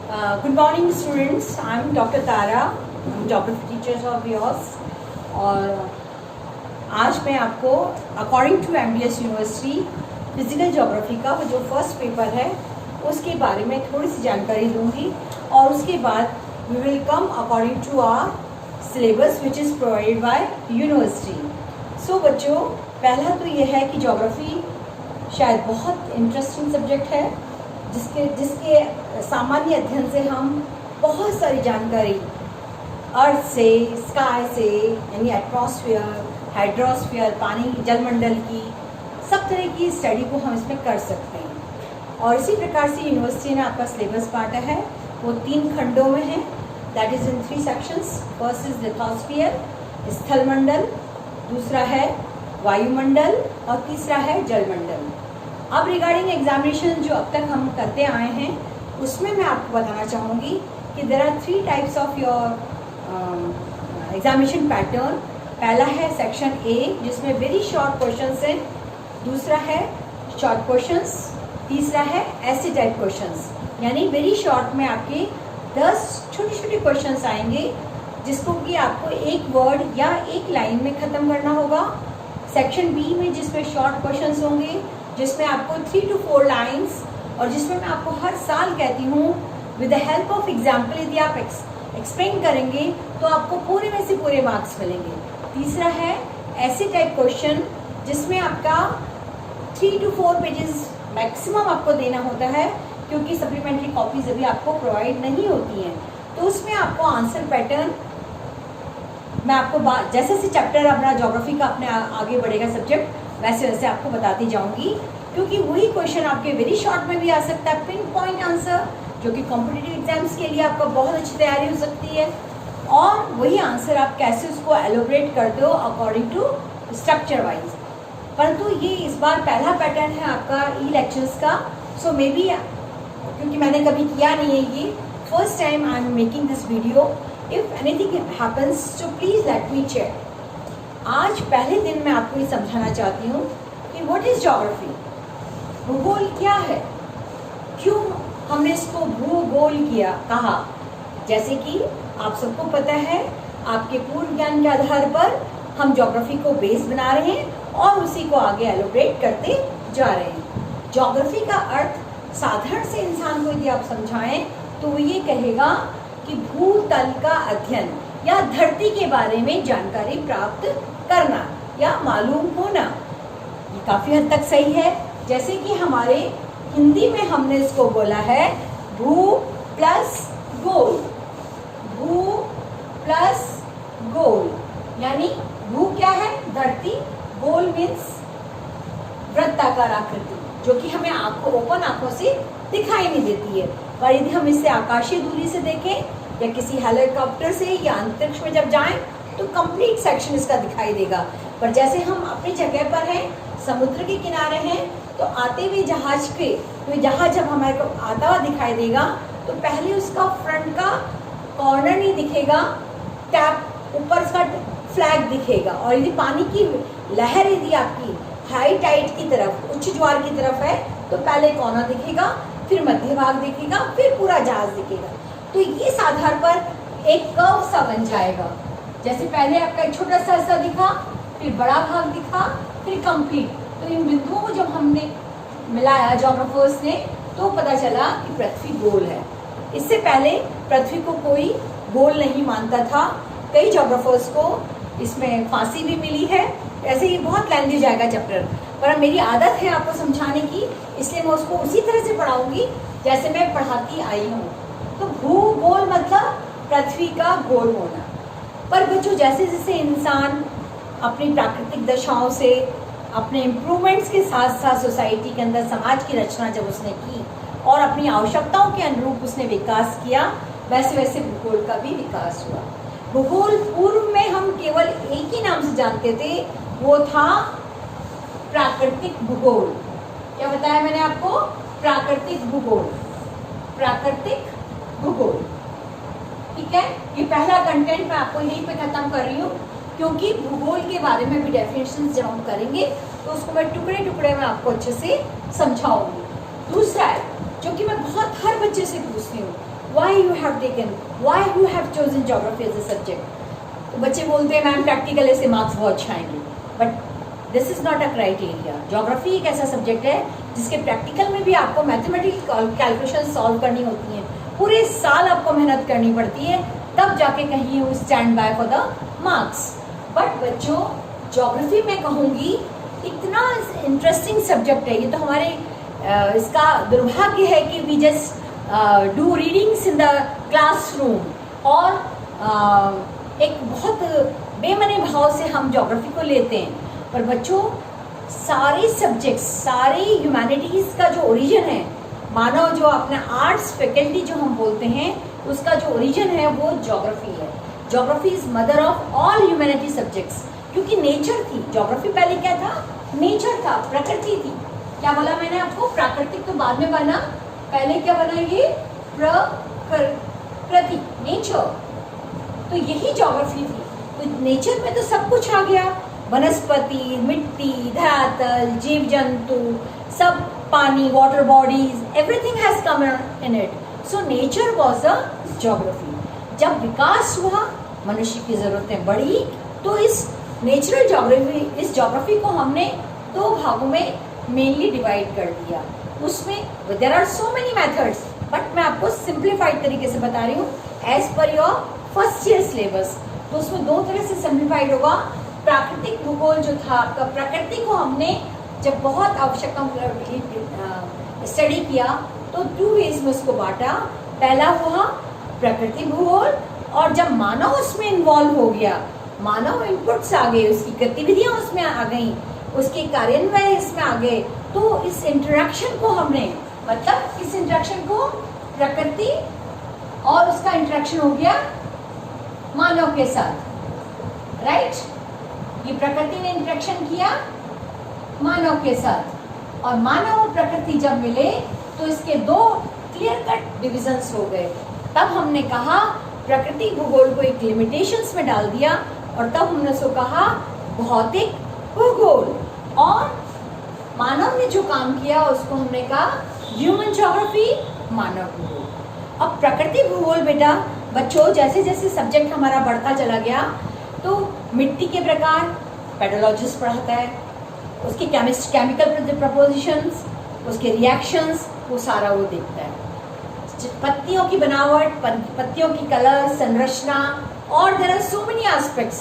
Good morning students, I am Dr. Tara, I'm geography teacher of yours और आज मैं आपको according to MBS university physical geography का जो फर्स्ट पेपर है उसके बारे में थोड़ी सी जानकारी दूंगी और उसके बाद we will come according to our syllabus which is provided by university. So बच्चों, पहला तो ये है कि ज्योग्राफी शायद बहुत इंटरेस्टिंग सब्जेक्ट है जिसके सामान्य अध्ययन से हम बहुत सारी जानकारी अर्थ से, स्काई से, यानी एटमॉस्फेयर, हाइड्रोस्फीयर, पानी की जलमंडल की सब तरह की स्टडी को हम इसमें कर सकते हैं। और इसी प्रकार से यूनिवर्सिटी ने आपका सिलेबस बांटा है, वो 3 खंडों में है, that is in 3 sections. First is lithosphere, स्थलमंडल, दूसरा है वायुमंडल और तीसरा है जलमंडल। अब रिगार्डिंग एग्जामिनेशन जो अब तक हम करते आए हैं उसमें मैं आपको बताना चाहूँगी कि there are 3 types of your examination pattern. पहला है सेक्शन ए जिसमें वेरी शॉर्ट क्वेश्चंस हैं, दूसरा है शॉर्ट क्वेश्चंस, तीसरा है ऐसे टाइप क्वेश्चंस, यानी वेरी शॉर्ट में आपके 10 छोटे छोटे क्वेश्चंस आएंगे जिसको कि आपको एक वर्ड या एक लाइन में ख़त्म करना होगा। सेक्शन बी में जिसमें शॉर्ट क्वेश्चंस होंगे जिसमें आपको 3 to 4 लाइन्स और जिसमें मैं आपको हर साल कहती हूँ with the help of example यदि आप एक्सप्लेन करेंगे तो आपको पूरे में से पूरे मार्क्स मिलेंगे। तीसरा है ऐसे टाइप क्वेश्चन जिसमें आपका 3 to 4 पेजेस मैक्सिमम आपको देना होता है क्योंकि सप्लीमेंट्री कॉपीज अभी आपको प्रोवाइड नहीं होती हैं। तो उसमें आपको आंसर पैटर्न मैं आपको जैसे जैसे चैप्टर अपना ज्योग्राफी का अपने आगे बढ़ेगा सब्जेक्ट वैसे वैसे आपको बताती जाऊंगी, क्योंकि वही क्वेश्चन आपके वेरी शॉर्ट में भी आ सकता है, पिन पॉइंट आंसर, जो कि कॉम्पिटिटिव एग्जाम्स के लिए आपका बहुत अच्छी तैयारी हो सकती है। और वही आंसर आप कैसे उसको एलोबरेट करते हो अकॉर्डिंग टू स्ट्रक्चर वाइज। परंतु ये इस बार पहला पैटर्न है आपका ई लेक्चर्स का, सो मे बी क्योंकि मैंने कभी किया नहीं है ये first time I am making this video, if anything happens तो प्लीज लेट मी चेक। आज पहले दिन मैं आपको ये समझाना चाहती हूँ कि व्हाट इज ज्योग्राफी, भूगोल क्या है, क्यों हमने इसको भूगोल किया कहा। जैसे कि आप सबको पता है, आपके पूर्व ज्ञान के आधार पर हम ज्योग्राफी को बेस बना रहे हैं और उसी को आगे एलोबरेट करते जा रहे हैं। ज्योग्राफी का अर्थ साधारण से इंसान को यदि आप समझाएं तो वो ये कहेगा कि भूतल का अध्ययन या धरती के बारे में जानकारी प्राप्त करना या मालूम होना। ये काफ़ी हद तक सही है। जैसे कि हमारे हिंदी में हमने इसको बोला है भू प्लस गोल, भू प्लस गोल, यानी भू क्या है धरती, गोल मीन्स वृत्ताकार आकृति जो कि हमें आंखों ओपन आंखों से दिखाई नहीं देती है। पर यदि हम इसे आकाशीय दूरी से देखें या किसी हेलीकॉप्टर से या अंतरिक्ष में जब जाएं तो कंप्लीट सेक्शन इसका दिखाई देगा। पर जैसे हम अपनी जगह पर हैं, समुद्र के किनारे हैं, तो आते हुए जहाज के तो जहाज जब हमारे को आता हुआ दिखाई देगा तो पहले उसका फ्रंट का कॉर्नर नहीं दिखेगा, टैप ऊपर उसका फ्लैग दिखेगा। और यदि पानी की लहर यदि आपकी हाई टाइड की तरफ, उच्च ज्वार की तरफ है तो पहले कॉर्नर दिखेगा, फिर मध्य भाग दिखेगा, फिर पूरा जहाज दिखेगा। तो इस आधार पर एक कर्व सा बन जाएगा। जैसे पहले आपका एक छोटा सा हिस्सा दिखा, फिर बड़ा भाग दिखा, फिर कंप्लीट। तो इन बिंदुओं को जब हमने मिलाया ज्योग्राफर्स ने तो पता चला कि पृथ्वी गोल है। इससे पहले पृथ्वी को कोई गोल नहीं मानता था। कई ज्योग्राफर्स को इसमें फांसी भी मिली है। ऐसे ये बहुत लेंथी हो जाएगा चैप्टर, पर मेरी आदत है आपको समझाने की, इसलिए मैं उसको उसी तरह से पढ़ाऊंगी जैसे मैं पढ़ाती आई हूँ। तो भूगोल मतलब पृथ्वी का गोल होना। पर बच्चों, जैसे जैसे इंसान अपनी प्राकृतिक दशाओं से अपने इम्प्रूवमेंट्स के साथ साथ सोसाइटी के अंदर समाज की रचना जब उसने की और अपनी आवश्यकताओं के अनुरूप उसने विकास किया, वैसे वैसे भूगोल का भी विकास हुआ। भूगोल पूर्व में हम केवल एक ही नाम से जानते थे, वो था प्राकृतिक भूगोल। क्या बताया मैंने आपको? प्राकृतिक भूगोल, प्राकृतिक भूगोल। ठीक है, ये पहला कंटेंट मैं आपको यहीं पे खत्म कर रही हूँ क्योंकि भूगोल के बारे में भी डेफिनेशंस जब हम करेंगे तो उसको मैं टुकड़े टुकड़े में आपको अच्छे से समझाऊंगी। दूसरा है जो कि मैं बहुत हर बच्चे से पूछती हूँ why you have taken, why you have chosen geography as a subject? तो बच्चे बोलते हैं मैम प्रैक्टिकल से मार्क्स बहुत अच्छे आएंगे, but this is not a criteria. Geography एक ऐसा सब्जेक्ट है जिसके प्रैक्टिकल में भी आपको मैथमेटिकल कैलकुलेशन सॉल्व करनी होती है, पूरे साल आपको मेहनत करनी पड़ती है, तब जाके कहीं you stand by for the marks. But बच्चों ज्योग्राफी में कहूँगी इतना इंटरेस्टिंग सब्जेक्ट है, ये तो हमारे इसका दुर्भाग्य है कि we just do readings in the classroom, और एक बहुत बेमने भाव से हम ज्योग्राफी को लेते हैं। पर बच्चों सारे सब्जेक्ट्स, सारे ह्यूमैनिटीज़ का जो ओरिजिन है, मानव जो अपना आर्ट्स फैकल्टी जो हम बोलते हैं, उसका जो ओरिजिन है वो ज्योग्राफी है। Geography is mother of all humanity subjects, क्योंकि नेचर थी। ज्योग्राफी पहले क्या था? नेचर था, प्रकृति थी। क्या बोला मैंने आपको? प्राकृतिक तो बाद में बना, पहले क्या बना? ये प्रकृति, नेचर। तो यही ज्योग्राफी थी। तो नेचर में तो सब कुछ आ गया, वनस्पति, मिट्टी, धरातल, जीव जंतु, सब, पानी, water bodies, everything has come in it. So nature was a geography. जब विकास हुआ, मनुष्य की जरूरतें बढ़ी, तो इस नेचुरल ज्योग्राफी, इस ज्योग्राफी को हमने दो भागों में मेनली डिवाइड कर दिया। उसमें there are so many methods, but मैं आपको सिंप्लीफाइड तरीके से बता रही हूँ as per your first year syllabus. तो उसमें दो तरह से सिंप्लीफाइड होगा। प्राकृतिक भूगोल जो था आपका, प्रकृति को हमने जब बहुत आवश्यकता स्टडी किया तो 2 वेज में उसको बांटा। पहला हुआ प्रकृति भूगोल, और जब मानव उसमें इन्वॉल्व हो गया, मानव इनपुट्स आ गए, उसकी गतिविधियां उसमें आ गई, उसके कार्यान्वयन इसमें आ गए, तो इस इंटरेक्शन को हमने, मतलब इस इंटरेक्शन को प्रकृति और उसका इंटरेक्शन हो गया मानव के साथ, राइट? ये प्रकृति ने इंटरेक्शन किया मानव के साथ, और मानव और प्रकृति जब मिले तो इसके दो क्लियर कट डिविजन्स हो गए। तब हमने कहा प्रकृति भूगोल को एक लिमिटेशंस में डाल दिया, और तब हमने उसको कहा भौतिक भूगोल। और मानव ने जो काम किया उसको हमने कहा ह्यूमन ज्योग्राफी, मानव भूगोल। अब प्रकृति भूगोल बेटा बच्चों जैसे जैसे सब्जेक्ट हमारा बढ़ता चला गया, तो मिट्टी के प्रकार पेडोलॉजिस्ट पढ़ाता है, उसके केमिकल प्रपोजिशंस, उसके रिएक्शंस, वो सारा वो देखता है। पत्तियों की बनावट, पत्तियों की कलर, संरचना, और there are so many aspects.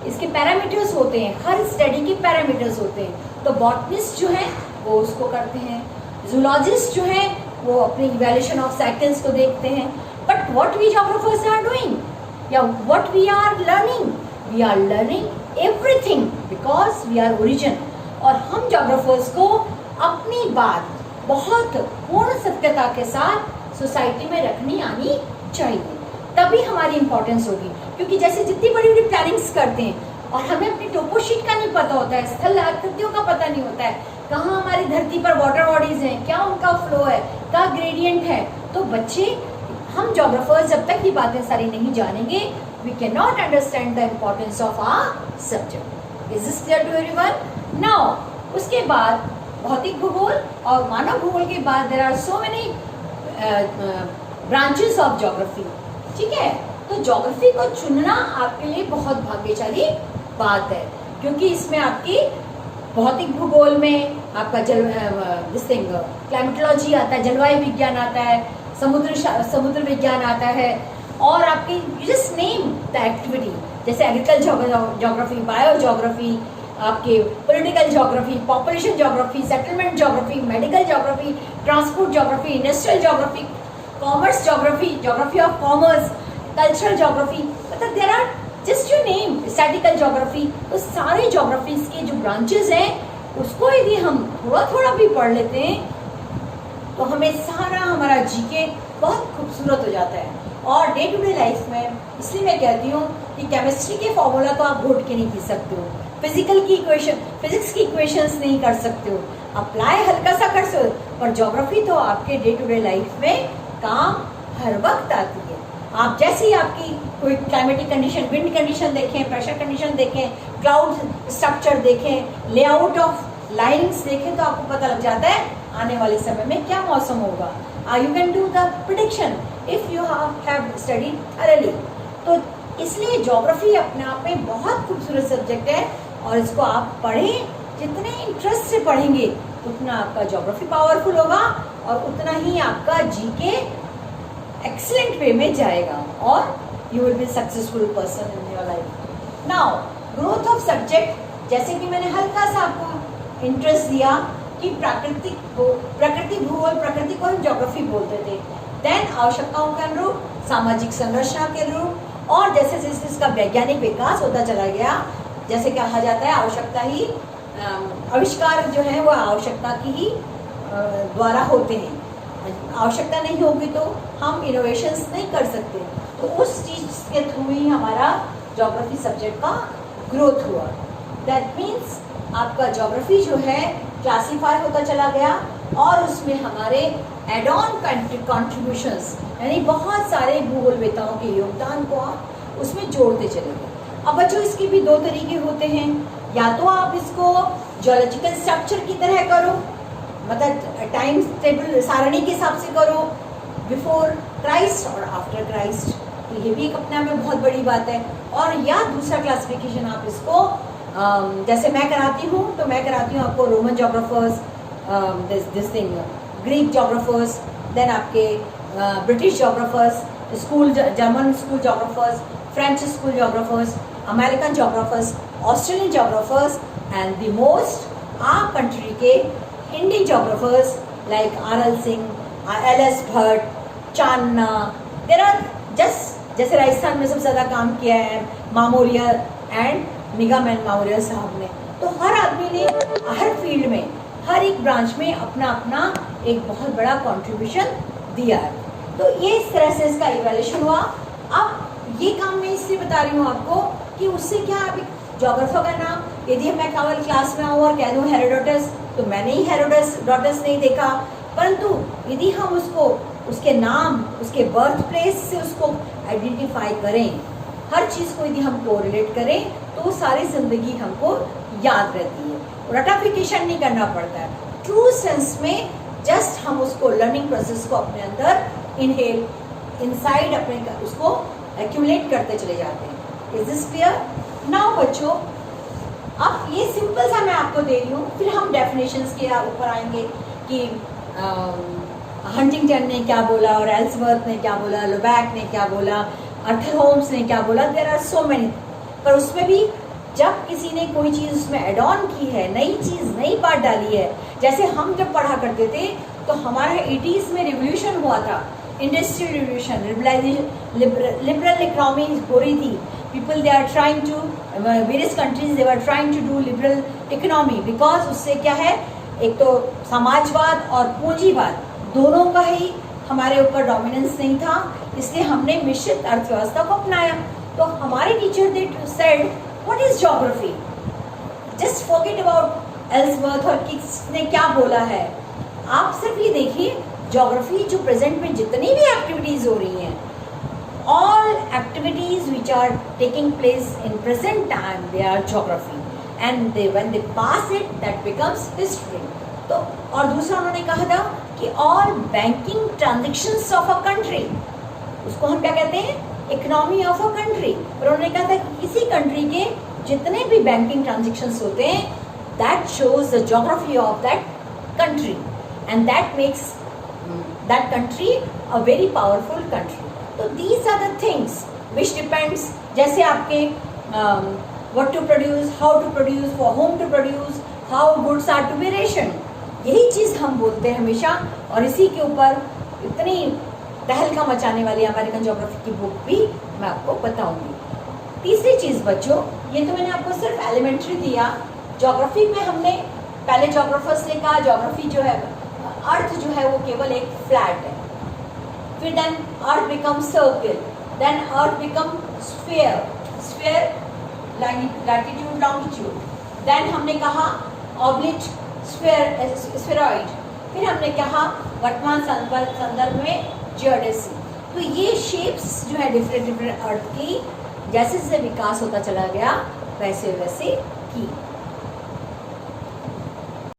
इसके पैरामीटर्स होते हैं, हर स्टडी के पैरामीटर्स होते हैं। तो बॉटनिस्ट जो है वो उसको करते हैं, जूलॉजिस्ट जो है वो अपनी इवैल्यूएशन ऑफ साइकिल्स को देखते हैं। But what we geographers are doing, या what we are learning, we are learning everything because we are origin. और हम ज्योग्राफर्स को अपनी बात बहुत पूर्ण सत्यता के साथ सोसाइटी में रखनी आनी चाहिए, तभी हमारी इंपॉर्टेंस होगी। क्योंकि जैसे जितनी बड़ी बड़ी प्लानिंग्स करते हैं और हमें अपनी टोपोशीट का नहीं पता होता है, स्थल आकृतियों का पता नहीं होता है, कहाँ हमारी धरती पर वाटर बॉडीज हैं, क्या उनका फ्लो है, क्या ग्रेडियंट है, तो बच्चे, हम ज्योग्राफर्स जब तक ये बातें सारी नहीं जानेंगे, we can not understand the importance of our subject. Is this clear to everyone? Now उसके बाद भौतिक भूगोल और मानव भूगोल के बाद there are so many branches of geography, ठीक है? तो ज्योग्राफी को चुनना आपके लिए बहुत भाग्यशाली बात है, क्योंकि इसमें आपकी भौतिक भूगोल में आपका क्लाइमेटोलॉजी आता है, जलवायु विज्ञान आता है, समुद्र विज्ञान आता है, और आपकी जस्ट नेम द एक्टिविटी, जैसे एग्रीकल्चर ज्योग्राफी, बायो ज्योग्राफी, आपके political geography, population geography, settlement geography, medical geography, transport geography, industrial geography, commerce geography, geography of commerce, cultural geography, मतलब there are just you name, statical geography. तो सारे geographies के जो branches हैं उसको यदि हम थोड़ा थोड़ा भी पढ़ लेते हैं तो हमें सारा हमारा जीके बहुत खूबसूरत हो जाता है। और डे टू डे लाइफ में इसलिए मैं कहती हूँ कि केमिस्ट्री के फॉर्मूला तो आप घोट के नहीं पी सकते हो, फिजिक्स की इक्वेशंस नहीं कर सकते हो, अप्लाई हल्का सा कर सकते हो, पर ज्योग्राफी तो आपके डे टू डे लाइफ में काम हर वक्त आती है। आप जैसे ही आपकी कोई क्लाइमेटिक कंडीशन, विंड कंडीशन देखें, प्रेशर कंडीशन देखें, क्लाउड स्ट्रक्चर देखें, लेआउट ऑफ लाइन्स देखें, तो आपको पता लग जाता है आने वाले समय में क्या मौसम होगा। You can do the prediction if you have studied thoroughly. तो इसलिए ज्योग्राफी अपने आप में बहुत खूबसूरत सब्जेक्ट है, और इसको आप पढ़ें, जितने इंटरेस्ट से पढ़ेंगे उतना आपका ज्योग्राफी पावरफुल होगा, और उतना ही आपका जीके एक्सीलेंट वे में जाएगा, और you will be successful person in your life. Now growth of subject, जैसे कि मैंने हल्का सा आपको इंटरेस्ट दिया कि प्रकृति भूगोल, प्रकृति को हम ज्योग्राफी बोलते थे। देन आवश्यकताओं के अनुरूप सामाजिक संरचना के अनुरूप, और जैसे जैसे इसका वैज्ञानिक विकास होता चला गया, जैसे कहा जाता है आवश्यकता ही आविष्कार जो है वो आवश्यकता की ही द्वारा होते हैं। आवश्यकता नहीं होगी तो हम इनोवेशंस नहीं कर सकते। तो उस चीज़ के थ्रू ही हमारा ज्योग्राफी सब्जेक्ट का ग्रोथ हुआ। दैट मीन्स आपका ज्योग्राफी जो है क्लासीफाई होता चला गया, और उसमें हमारे एड ऑन कॉन्ट्रीब्यूशंस यानी बहुत सारे भूगोलवेताओं के योगदान को आप उसमें जोड़ते चले गए। अब बच्चों इसके भी दो तरीके होते हैं, या तो आप इसको जियोलॉजिकल स्ट्रक्चर की तरह करो, मतलब टाइम टेबल सारणी के हिसाब से करो, बिफोर क्राइस्ट और आफ्टर क्राइस्ट, तो ये भी एक अपने आप में बहुत बड़ी बात है। और या दूसरा क्लासिफिकेशन आप इसको जैसे मैं कराती हूँ, तो मैं कराती हूँ आपको Roman geographers, this thing Greek geographers, then आपके British geographers, school German school geographers, French school geographers, American geographers, Australian geographers, and the most our country के Indian geographers like R L. Singh, L S. Bhatt, Channa, there are just, जैसे राजस्थान में सबसे ज़्यादा काम किया है मामोरिया and निगामैन मामोरिया साहब ने। तो हर आदमी ने हर फील्ड में, हर एक ब्रांच में अपना अपना एक बहुत बड़ा कंट्रीब्यूशन दिया है। तो ये इस तरह से इसका इवैल्यूएशन हुआ। अब ये काम मैं इसलिए बता रही हूँ आपको कि उससे क्या, अभी जोग्राफर का नाम यदि मैं केवल क्लास में आऊँ और कह दूँ हेरोडोटस, तो मैंने ही हेरोडोटस नहीं देखा, परंतु यदि हम उसको उसके नाम, उसके बर्थ प्लेस से उसको आइडेंटिफाई करें, हर चीज़ को यदि हम कोरिलेट करें, तो सारी ज़िंदगी हमको याद रहती है। रटाफिकेशन नहीं करना पड़ता है, ट्रू सेंस में जस्ट हम उसको लर्निंग प्रोसेस को अपने अंदर इनहेल इनसाइड अपने उसको एक्यूमुलेट करते चले जाते हैं। Is this clear? नाउ बच्चों, अब ये सिंपल सा मैं आपको दे रही हूँ, फिर हम डेफिनेशंस के ऊपर आएंगे कि हंटिंगटन ने क्या बोला, और एल्सवर्थ ने क्या बोला, लुबैक ने क्या बोला, अर्थर होम्स ने क्या बोला, देयर आर सो मेनी। पर उसमें भी जब किसी ने कोई चीज़ उसमें एड ऑन की है, नई चीज़, नई बात डाली है, जैसे हम जब पढ़ा करते थे तो हमारा 80s में रिवोल्यूशन हुआ था, इंडस्ट्रियल रिवोल्यूशन, लिबरल इकोनॉमी हो रही थी। People they are trying to, various countries they are trying to do liberal economy, because उससे क्या है, एक तो समाजवाद और पूंजीवाद दोनों का ही हमारे ऊपर डोमिनेंस नहीं था, इसलिए हमने मिश्रित अर्थव्यवस्था को अपनाया। तो हमारे टीचर ने said what is geography, just forget about Ellsworth और किसने क्या बोला है। आप सिर्फ ये देखिए, ज्योग्राफी जो प्रेजेंट में जितनी भी एक्टिविटीज हो रही हैं, all activities which are taking place in present time, they are geography, and when they pass it, that becomes history. तो और दूसरा उन्होंने कहा था कि all banking transactions of a country, उसको हम क्या कहते हैं, इकोनॉमी ऑफ अ कंट्री। और उन्होंने कहा था कि किसी कंट्री के जितने भी बैंकिंग ट्रांजेक्शन्स होते हैं, that shows the geography of that country, and that makes that country a very powerful country. तो these are the things which depends, जैसे आपके what to produce, how to produce, for whom to produce, how goods are to be rationed, यही चीज़ हम बोलते हैं हमेशा। और इसी के ऊपर इतनी तहलका मचाने वाली अमेरिकन ज्योग्राफी की बुक भी मैं आपको बताऊंगी। तीसरी चीज़ बच्चों, ये तो मैंने आपको सिर्फ एलिमेंट्री दिया। ज्योग्राफी में हमने पहले ज्योग्राफर्स ने कहा ज्योग्राफी जो है, अर्थ जो है वो केवल एक फ्लैट है, फिर then earth become circle, then earth become sphere, sphere latitude longitude, then हमने कहा ऑब्लिट स्फेरॉइड, फिर हमने कहा वर्तमान संदर्भ में जियोडेसी। तो ये शेप्स जो है डिफरेंट डिफरेंट अर्थ की जैसे जैसे विकास होता चला गया वैसे वैसे की।